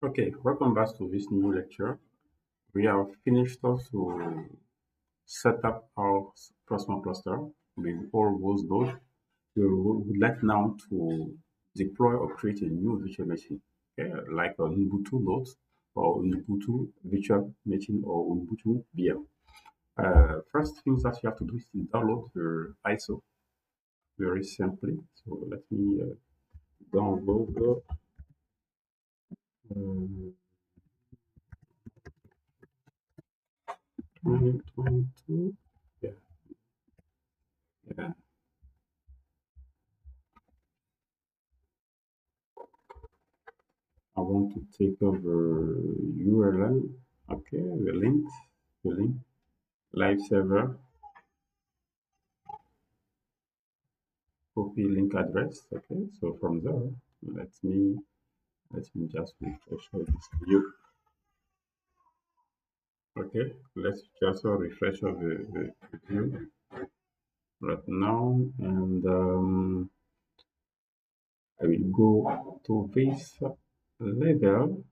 Okay, welcome back to this new lecture. We have finished off to set up our Proxmox cluster with all those nodes. We would like now to deploy or create a new virtual machine, okay, like an Ubuntu node or Ubuntu virtual machine or Ubuntu VM. First things that you have to do is to download the ISO very simply. So let me download the um, 2022. Yeah, yeah. I want to take over URL. Okay, the link, live server, copy link address. Okay, so from there, let me just refresh all this view. Okay, let's just refresh all the view right now, and I will go to this level.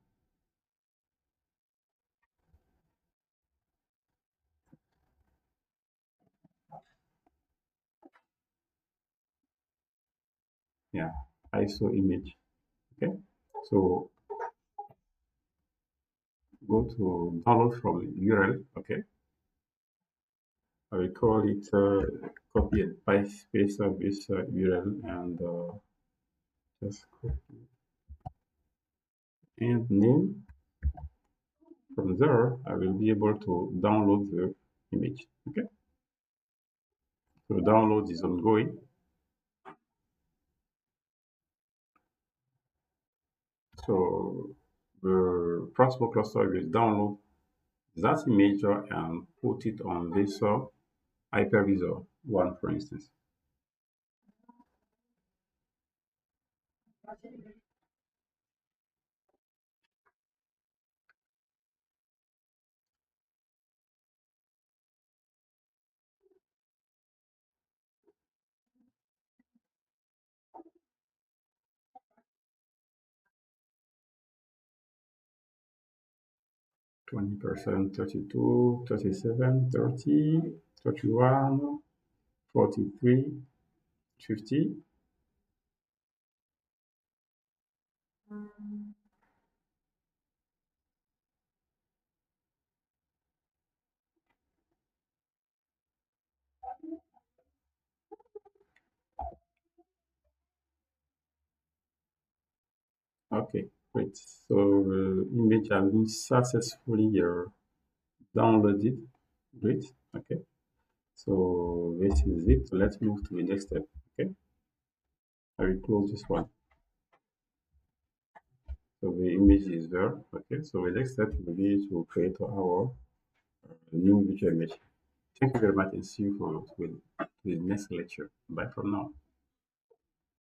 Yeah, ISO image. Okay, so go to download from URL. Okay, I will call it copy and paste of this URL and just copy and name. From there, I will be able to download the image. Okay, so download is ongoing. So the Proxmox cluster will download that image and put it on this hypervisor one, for instance. Twenty percent, 32, 37, 30, 31, 43, 50. Okay, great. So the image has been successfully downloaded. Great. Okay. So this is it. Let's move to the next step. Okay. I will close this one. So the image is there. Okay. So the next step will be to create our new virtual image. Thank you very much and see you for the next lecture. Bye from now.